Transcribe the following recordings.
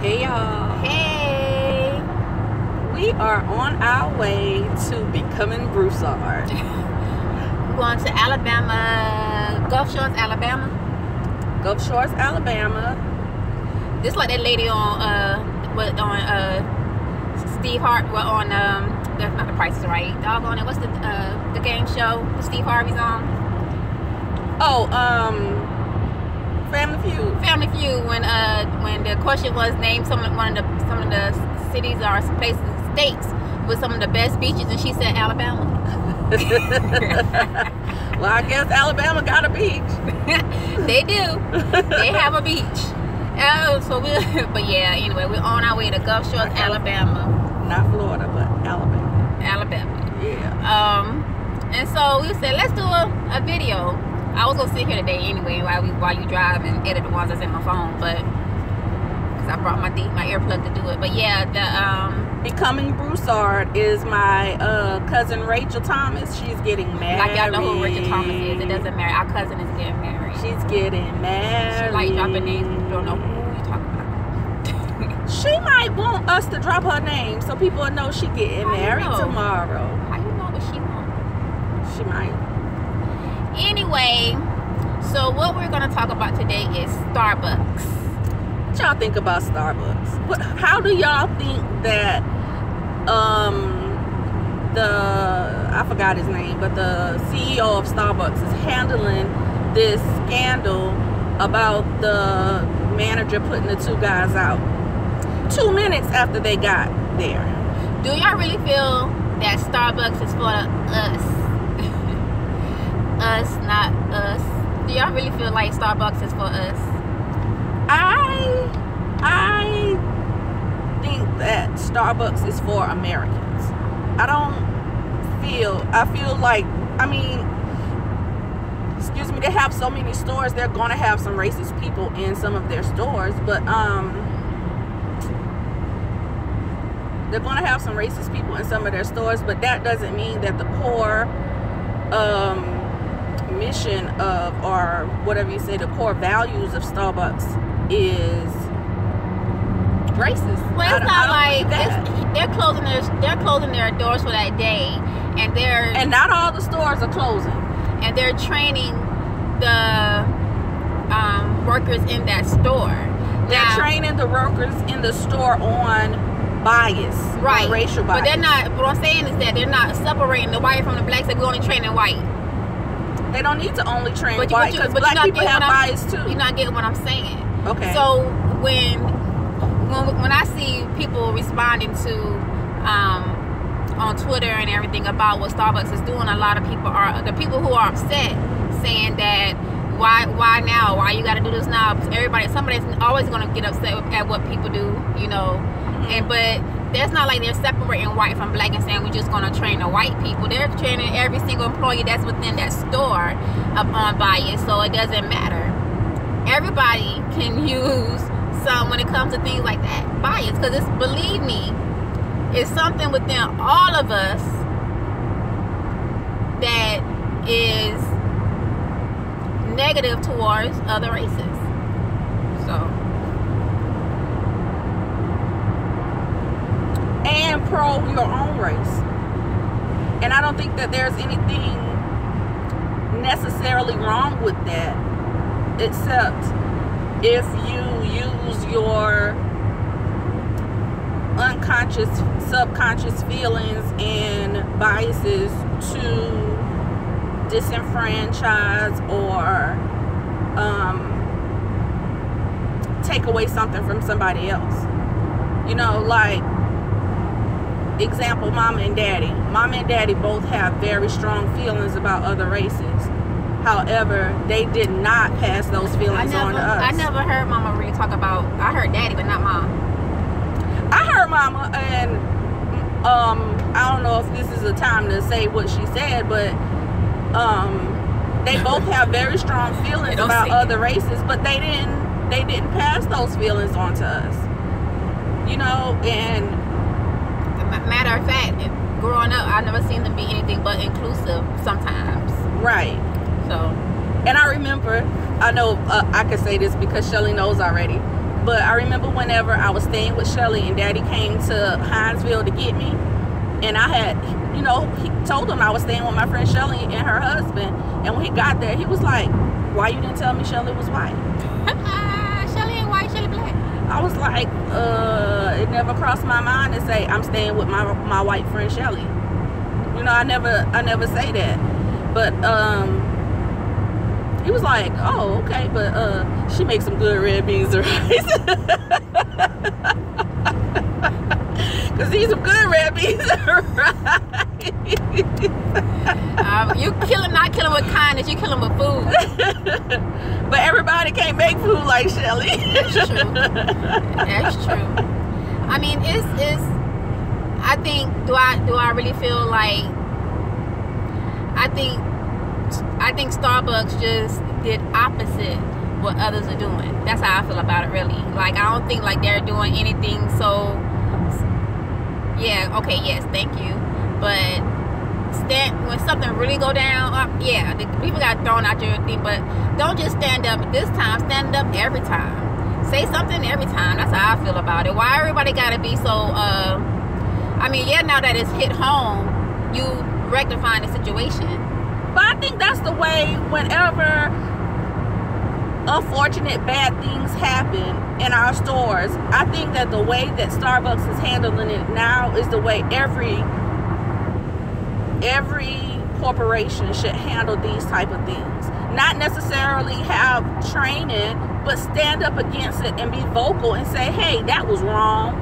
Hey y'all. Hey. We are on our way to becoming Broussard. We're going to Alabama, Gulf Shores, Alabama. Gulf Shores, Alabama. Just like that lady on Steve Harvey, that's not The Price is Right. Doggone it. What's the game show that Steve Harvey's on? Oh, Family Feud. Family Feud. When the question was name some of the cities or places, states with some of the best beaches, and she said Alabama. Well, I guess Alabama got a beach. They do. They have a beach. But yeah, anyway, we're on our way to Gulf Shores, Alabama. Not Florida, but Alabama. Alabama. Yeah. And so we said, let's do a video. I was gonna sit here today anyway while you drive and edit the ones that's in my phone, but because I brought my earplug to do it. But yeah, Becoming Broussard is my cousin Rachel Thomas. She's getting married. Like y'all know who Rachel Thomas is. It doesn't matter. Our cousin is getting married. She's getting married. She like dropping names. You don't know who you talking about. She might want us to drop her name so people will know she getting married tomorrow. How you know what she wants? She might. Anyway, so what we're gonna talk about today is Starbucks. What y'all think about Starbucks? How do y'all think that I forgot his name, but the CEO of Starbucks is handling this scandal about the manager putting the two guys out 2 minutes after they got there? Do y'all really feel that Starbucks is for us? Us, not us. Do y'all really feel like Starbucks is for us? I think that Starbucks is for Americans. I feel like, I mean, excuse me, they have so many stores, they're gonna have some racist people in some of their stores, but they're gonna have some racist people in some of their stores, but that doesn't mean that the core mission of, or whatever you say, the core values of Starbucks is racist. Well, it's not like they're closing their doors for that day, and not all the stores are closing, and they're training the workers in that store. They're training the workers in the store on bias, right? On racial bias. But they're not. What I'm saying is that they're not separating the white from the black. So we're only training white. They don't need to only train white, because black people have bias too. You're not getting what I'm saying. Okay. So when I see people responding to on Twitter and everything about what Starbucks is doing, a lot of people the people who are upset, saying that why now? Why you got to do this now? Because somebody's always going to get upset at what people do, you know. Mm-hmm. But that's not like they're separating white from black and saying we're just going to train the white people. They're training every single employee that's within that store on bias, so it doesn't matter. Everybody can use some when it comes to things like that, bias, because it's, believe me, it's something within all of us that is negative towards other races. And pro your own race. And I don't think that there's anything necessarily wrong with that, except if you use your unconscious, subconscious feelings and biases to disenfranchise or take away something from somebody else. You know, like, example, mama and daddy. Mama and daddy both have very strong feelings about other races. However, they did not pass those feelings on to us. I never heard mama really talk about, I heard daddy, but not mom. I heard mama, and I don't know if this is the time to say what she said, but they both have very strong feelings about other races, but they didn't pass those feelings on to us. You know, and matter of fact, growing up, I never seen them be anything but inclusive sometimes. Right. So, and I remember, I know I can say this because Shelly knows already. But I remember whenever I was staying with Shelly and Daddy came to Hinesville to get me, and I had, you know, he told him I was staying with my friend Shelly and her husband. And when he got there, he was like, "Why you didn't tell me Shelly was white?" Shelly ain't white, Shelly black. I was like, it never crossed my mind to say I'm staying with my white friend Shelly. You know, I never say that. But he was like, "Oh, okay, but she makes some good red beans and rice." Cause these some good red beans and rice. You not kill him with kindness, you kill him with food. But everybody can't make food like Shelly. That's true. That's true. I mean, it's. I think. Do I really feel like? I think Starbucks just did opposite what others are doing. That's how I feel about it, really. Like, I don't think like they're doing anything so. Yeah. Okay. Yes. Thank you. But when something really go down, yeah, the people got thrown out your thing. But don't just stand up this time. Stand up every time. Say something every time. That's how I feel about it. Why everybody gotta be so? I mean, yeah. Now that it's hit home, you rectifying the situation. But I think that's the way whenever unfortunate bad things happen in our stores, I think that the way that Starbucks is handling it now is the way every corporation should handle these type of things. Not necessarily have training, but stand up against it and be vocal and say, "Hey, that was wrong.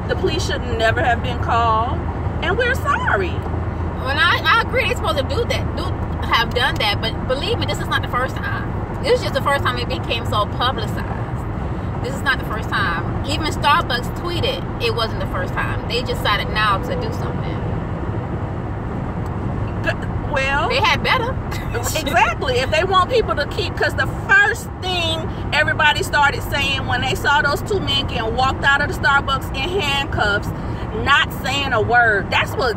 The police should never have been called, and we're sorry." When I agree, they're supposed to have done that, but believe me, this is not the first time. This is just the first time it became so publicized. This is not the first time. Even Starbucks tweeted it wasn't the first time. They decided now to do something. Well, they had better. Exactly. If they want people to keep, because the first thing everybody started saying when they saw those two men getting walked out of the Starbucks in handcuffs, not saying a word. That's what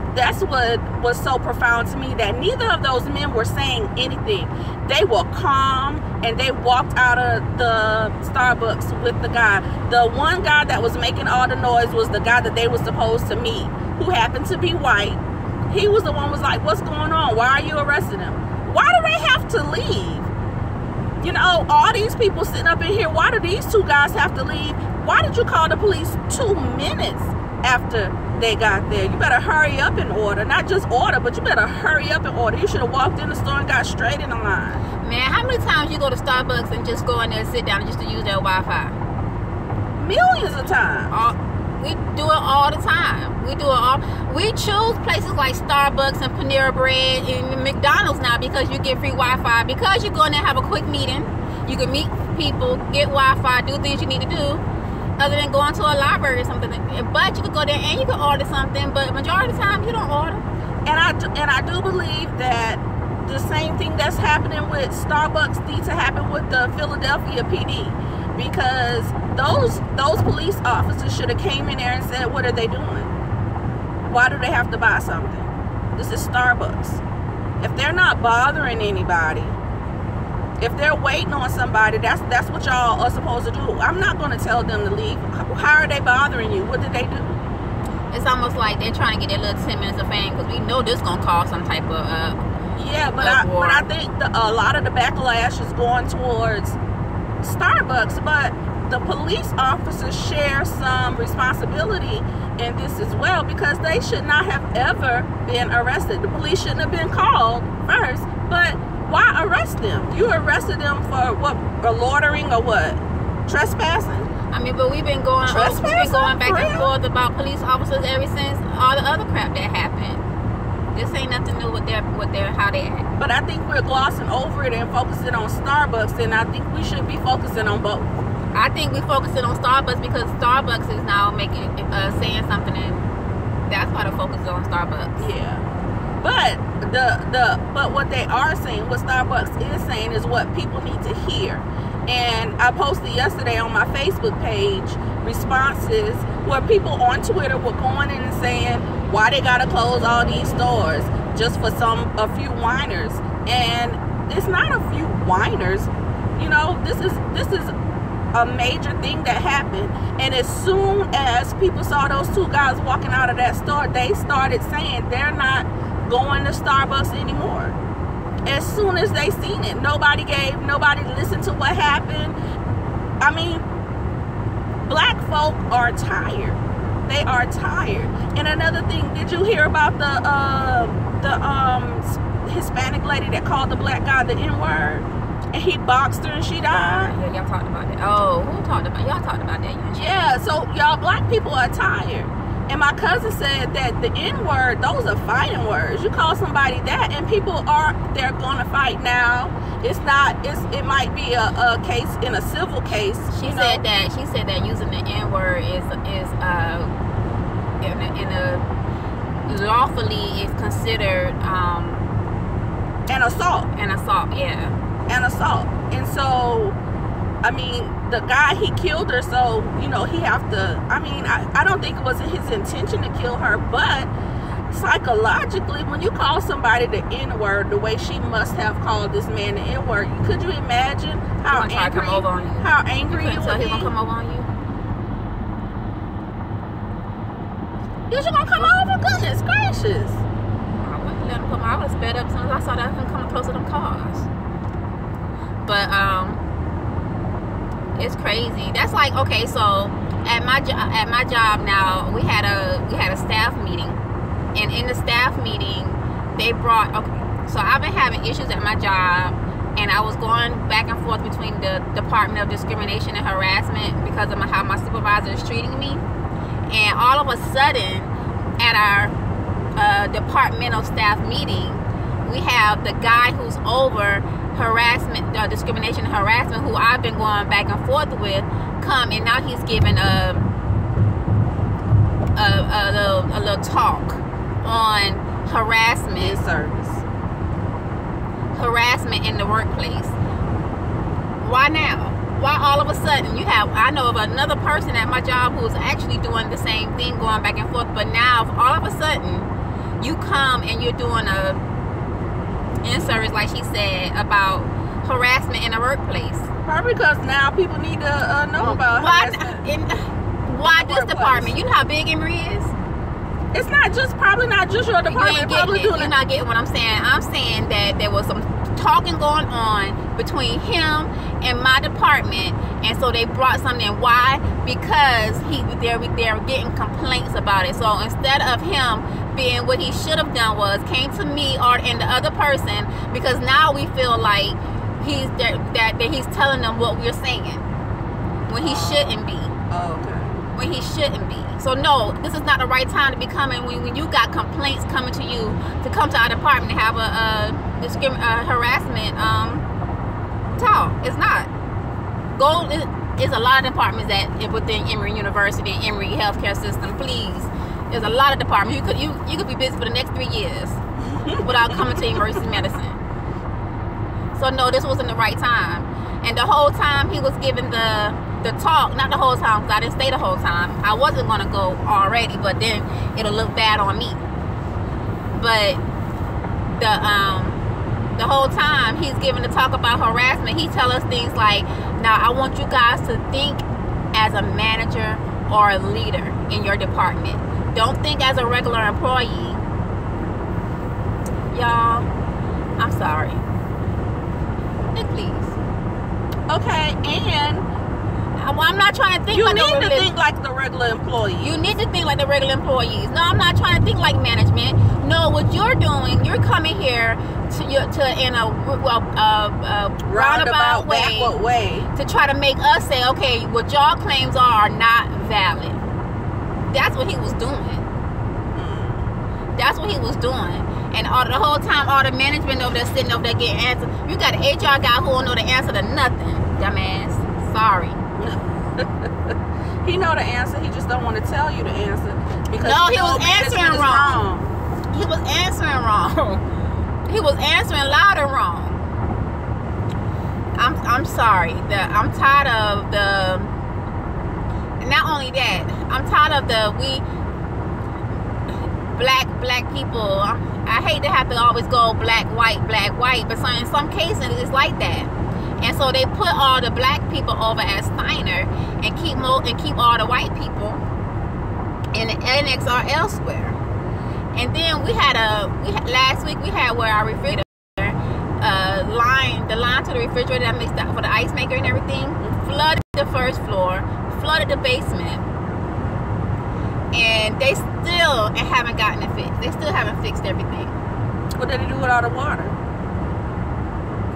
was so profound to me, that neither of those men were saying anything. They were calm and they walked out of the Starbucks with the guy. The one guy that was making all the noise was the guy that they were supposed to meet, who happened to be white. He was the one who was like, "What's going on? Why are you arresting him? Why do they have to leave? You know, all these people sitting up in here, why do these two guys have to leave? Why did you call the police 2 minutes after they got there? You better hurry up and order. Not just order, but you better hurry up and order. You should have walked in the store and got straight in the line." Man, how many times you go to Starbucks and just go in there and sit down just to use their Wi-Fi? Millions of times. We do it all the time. We do it all. We choose places like Starbucks and Panera Bread and McDonald's now because you get free Wi-Fi. Because you go in there and have a quick meeting. You can meet people, get Wi-Fi, do things you need to do, other than going to a library or something. But you could go there and you can order something. But majority of the time, you don't order. And I do believe that the same thing that's happening with Starbucks needs to happen with the Philadelphia PD, because those police officers should have came in there and said, "What are they doing? Why do they have to buy something? This is Starbucks." If they're not bothering anybody, if they're waiting on somebody, that's what y'all are supposed to do. I'm not going to tell them to leave. How are they bothering you? What did they do? It's almost like they're trying to get their little 10 minutes of fame, because we know this going to cause some type of yeah, but I think a lot of the backlash is going towards Starbucks, but the police officers share some responsibility in this as well, because they should not have ever been arrested. The police shouldn't have been called first, but why arrest them? You arrested them for what? Loitering or what? Trespassing? I mean, but we've been going back and forth about police officers ever since all the other crap that happened. This ain't nothing new with how they act. But I think we're glossing over it and focusing on Starbucks, and I think we should be focusing on both. I think we're focusing on Starbucks because Starbucks is now saying something, and that's why the focus is on Starbucks. Yeah. But but what they are saying, what Starbucks is saying, is what people need to hear. And I posted yesterday on my Facebook page responses where people on Twitter were going in and saying why they gotta close all these stores just for a few whiners. And it's not a few whiners. You know, this is a major thing that happened. And as soon as people saw those two guys walking out of that store, they started saying they're not going to Starbucks anymore. As soon as they seen it, nobody listened to what happened. I mean, black folk are tired. They are tired. And another thing, did you hear about the Hispanic lady that called the black guy the N-word? And he boxed her and she died? Yeah, y'all talked about that. Oh, who talked about? Y'all talked about that. Yeah, so y'all black people are tired. And my cousin said that the N-word, those are fighting words. You call somebody that and they're gonna fight now. It might be a case in a civil case. She said that using the N-word is lawfully is considered an assault. An assault, yeah. An assault. And so, I mean, the guy, he killed her, so, he have to, I don't think it was his intention to kill her, but psychologically, when you call somebody the N-word, the way she must have called this man the N-word, could you imagine how angry you would be? So he's gonna come over on you? Is you gonna come over? Goodness gracious. I wouldn't let him come. I would have sped up as soon as I saw that him coming close to them cars. But it's crazy. That's like, okay, so at my job now, we had a staff meeting, and in the staff meeting they brought, so I've been having issues at my job, and I was going back and forth between the Department of Discrimination and Harassment because of how my supervisor is treating me. And all of a sudden at our departmental staff meeting, we have the guy who's over harassment, discrimination and harassment, who I've been going back and forth with, come, and now he's giving a little talk on harassment harassment in the workplace. Why now? Why all of a sudden I know of another person at my job who's actually doing the same thing, going back and forth, but now all of a sudden you come and you're doing a in-service, like she said, about harassment in the workplace. Probably because now people need to know about harassment. Why this department? You know how big Emory is? It's probably not just your department. You're not getting what I'm saying. I'm saying that there was some talking going on between him and my department, and so they brought something in. Why? Because they're getting complaints about it. So instead of him being what he should have done was came to me and the other person, because now we feel like he's telling them what we're saying when he shouldn't be. Oh, okay. When he shouldn't be. So no, this is not the right time to be coming when you got complaints coming to you to come to our department and have a harassment talk. It's not. There's a lot of departments within Emory University and Emory healthcare system. Please, there's a lot of departments. You could be busy for the next 3 years without coming to emergency medicine. So no, this wasn't the right time. And the whole time he was giving the talk, not the whole time, because I didn't stay the whole time. I wasn't going to go already, but then it'll look bad on me. But the whole time he's giving the talk about harassment, he tell us things like, now I want you guys to think as a manager or a leader in your department. Don't think as a regular employee. Y'all, I'm sorry. Please. Okay, and I'm not trying to think you need to think like the regular employees. You need to think like the regular employees. No, I'm not trying to think like management. No, what you're doing, you're coming here in a roundabout way to try to make us say, okay, what y'all claims are not valid. That's what he was doing. That's what he was doing. And the whole time, all the management over there sitting over there getting answers. You got an HR guy who don't know the answer to nothing. Dumbass. Sorry. He know the answer. He just don't want to tell you the answer. Because no, he was answering wrong. He was answering wrong. He was answering loud and wrong. I'm sorry. I'm tired of the. Not only that, I'm tired of the black people. I hate to have to always go black, white, but in some cases it's like that. And so they put all the black people over at Steiner and keep all the white people and annex or elsewhere. And then last week we had where our refrigerator the line to the refrigerator that makes that for the ice maker and everything flooded the first floor, flooded the basement, and they still haven't gotten it fixed. They still haven't fixed everything. What did they do with all the water?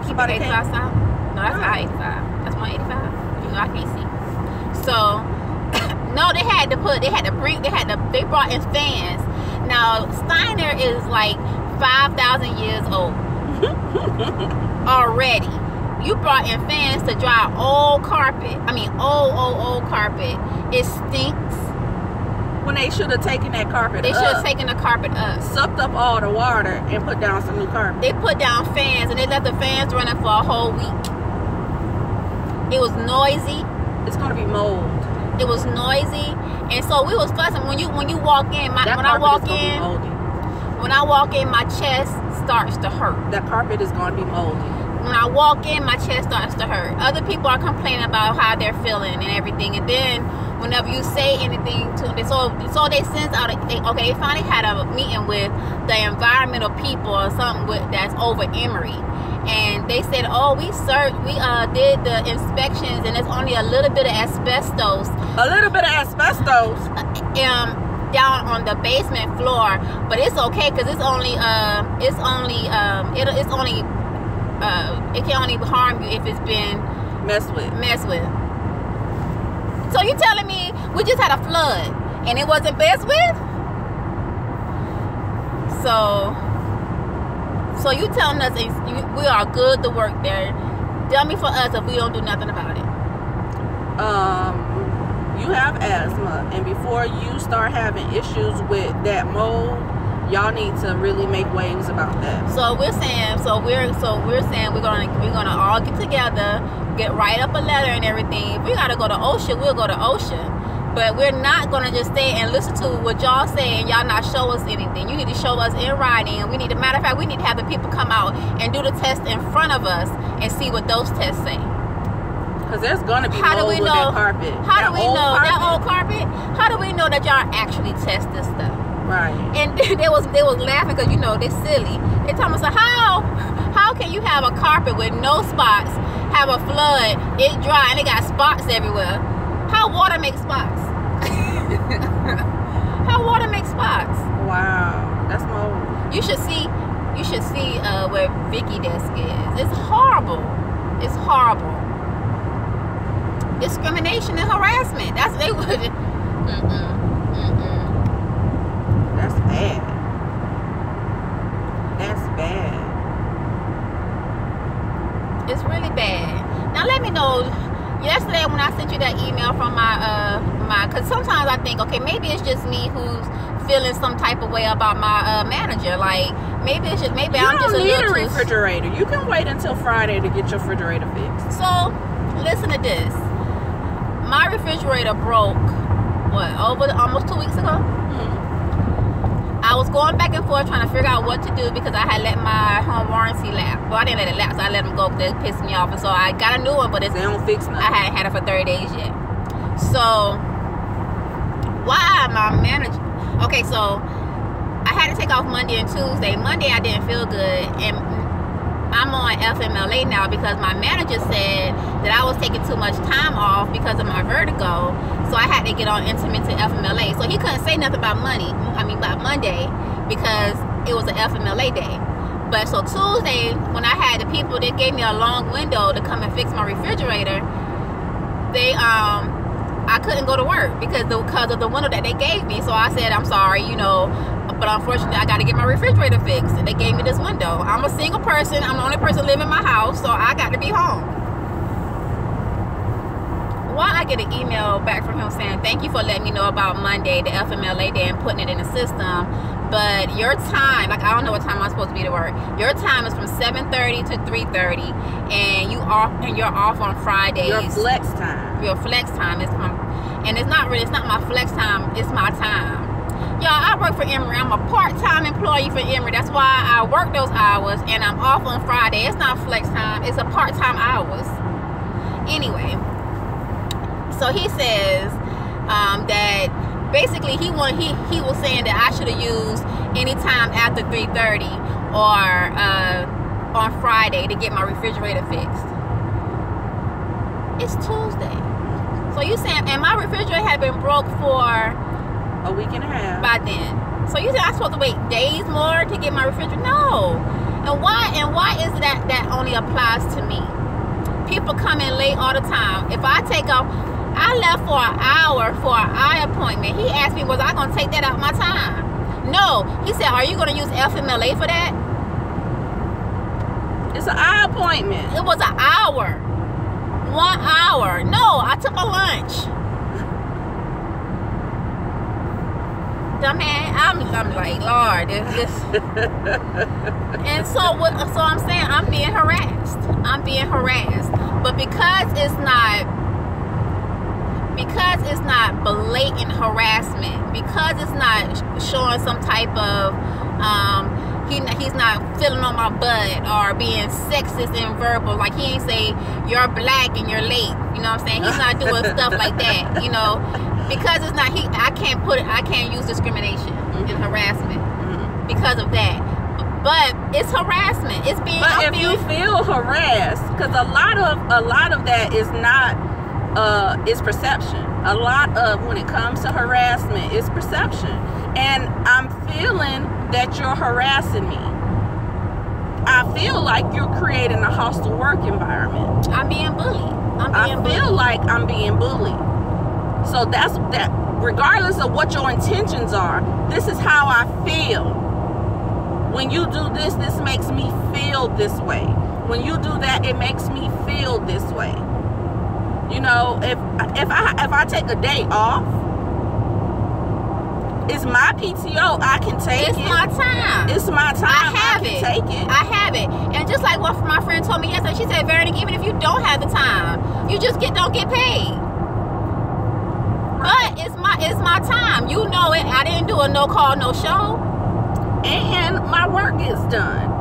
Keep it 85 south? No, that's not 85. That's 185. You know, I can't see. So no, they brought in fans. Now Steiner is like 5,000 years old already. You brought in fans to dry old carpet. I mean, old carpet. It stinks. When they should have taken that carpet They should have taken the carpet up. Sucked up all the water and put down some new carpet. They put down fans and they let the fans running for a whole week. It was noisy. It's gonna be mold. It was noisy, and so we was fussing. When you walk in, when I walk in, my chest starts to hurt. That carpet is gonna be moldy. When I walk in, my chest starts to hurt. Other people are complaining about how they're feeling and everything, and then whenever you say anything to them, so they sent out. They finally had a meeting with the environmental people or something that's over Emory. And they said, oh, we did the inspections, and it's only a little bit of asbestos. A little bit of asbestos. Down on the basement floor, but it's okay because it can only harm you if it's been messed with. So you telling me we just had a flood and it wasn't messed with? So you telling us we are good to work there? Dummy for us if we don't do nothing about it. You have asthma, and before you start having issues with that mold, y'all need to really make waves about that. So we're saying we're gonna all get together, write up a letter and everything. If we gotta go to OSHA, we'll go to OSHA. But we're not gonna just stay and listen to what y'all say and y'all not show us anything. You need to show us in writing. And matter of fact, we need to have the people come out and do the test in front of us and see what those tests say. Because there's gonna be mold with that carpet. How do we know that old carpet? How do we know that y'all actually test this stuff? Right. And they was laughing because they're silly. They told me, so how can you have a carpet with no spots, have a flood, it dry, and it got spots everywhere? How water makes spots? How water makes spots? Wow, that's mold. You should see where Vicky desk is. It's horrible. It's horrible. Discrimination and harassment. That's they would. That's bad. That's bad. It's really bad. Now let me know. Yesterday when I sent you that email from because sometimes I think, okay, maybe it's just me who's feeling some type of way about my manager. Like maybe I'm just a little You don't need a refrigerator. You can wait until Friday to get your refrigerator fixed. So listen to this. My refrigerator broke almost 2 weeks ago. I was going back and forth trying to figure out what to do because I had let my home warranty lapse. Well, I didn't let it lapse. I let them go because it pissed me off. And so I got a new one, but they don't fix nothing. I hadn't had it for 30 days yet. So why my manager? Okay, so I had to take off Monday and Tuesday. Monday I didn't feel good, and I'm on FMLA now because my manager said that I was taking too much time off because of my vertigo. So I had to get on intermittent FMLA. So he couldn't say nothing about about Monday because it was an FMLA day. But so Tuesday, when I had the people that gave me a long window to come and fix my refrigerator, I couldn't go to work because of the window that they gave me. So I said, I'm sorry, but unfortunately I got to get my refrigerator fixed, and they gave me this window. I'm a single person. I'm the only person living in my house, so I got to be home. Why I get an email back from him saying, thank you for letting me know about Monday, the FMLA day, and putting it in the system, but your time, I don't know what time I'm supposed to be to work. Your time is from 7:30 to 3:30, and you're off on Fridays. Your flex time. Your flex time is it's not my flex time, it's my time. Y'all, I work for Emory. I'm a part-time employee for Emory. That's why I work those hours, and I'm off on Friday. It's not flex time. It's a part-time hours. Anyway, so he says that basically he was saying that I should have used any time after 3:30 or on Friday to get my refrigerator fixed. It's Tuesday. So you saying, and my refrigerator had been broke for a week and a half by then. So you said I'm supposed to wait days more to get my refrigerator? No. And why is that only applies to me? People come in late all the time. If I take off, I left for an hour for an eye appointment. He asked me, was I gonna take that out my time? No. He said, are you gonna use FMLA for that? It's an eye appointment. It was an hour. 1 hour. No, I took a lunch. I'm like, Lord, this. And so I'm saying I'm being harassed. But because it's not blatant harassment, because it's not showing some type of he's not filling on my butt or being sexist and verbal. Like he ain't say you're black and you're late. You know what I'm saying? He's not doing stuff like that. You know, because it's not I can't use discrimination and harassment because of that. But it's harassment. It's being. But if you feel harassed, because a lot of that is not is perception. A lot of when it comes to harassment is perception, and I'm feeling that you're harassing me. I feel like you're creating a hostile work environment. I'm being bullied. I feel like I'm being bullied. So that's that. Regardless of what your intentions are, this is how I feel. When you do this, this makes me feel this way. When you do that, it makes me feel this way. You know, if I take a day off, it's my PTO. I can take it. It's my time. It's my time. I can take it. I have it. And just like what my friend told me yesterday, she said, Veronique, even if you don't have the time, you just don't get paid. Right. But it's my time. You know it. I didn't do a no call, no show. And my work gets done.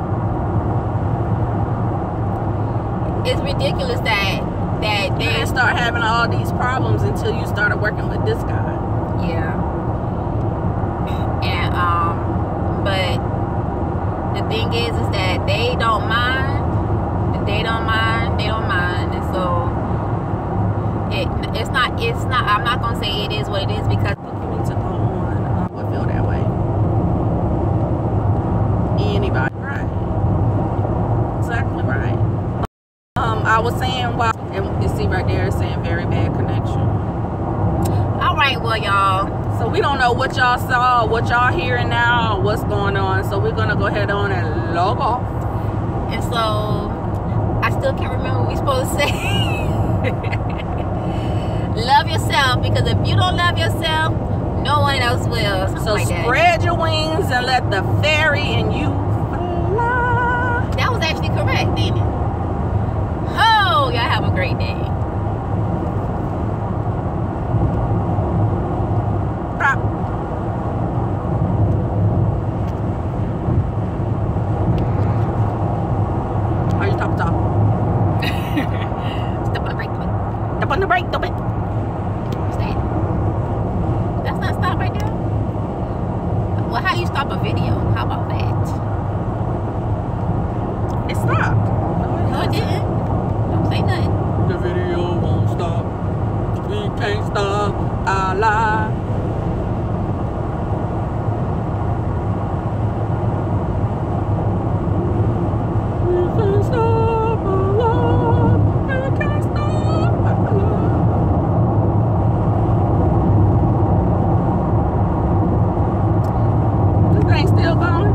It's ridiculous that you didn't start having all these problems until you started working with this guy. Yeah. And but the thing is that they don't mind. And so it's not I'm not gonna say it is what it is, because you need to go on what feel that way. Anybody, right? Exactly right. I was saying, and you see right there, it's saying very bad connection. All right, well, y'all. So we don't know what y'all saw, what y'all hearing now, what's going on. So we're gonna go ahead on and log off. And so I still can't remember what we're supposed to say. Love yourself, because if you don't love yourself, no one else will. Something so like spread that. your wings and let the fairy in you fly. That was actually correct, didn't it? Oh, y'all have a great day. Are you top? Step on the brake. Step on the brake, stop it. What's that? That's not stop right there? Well, how do you stop a video? How about that? It stopped. No, it didn't. Don't say nothing. The video won't stop. We can't stop our life. We can't stop our life. We can't stop our life. This thing still going?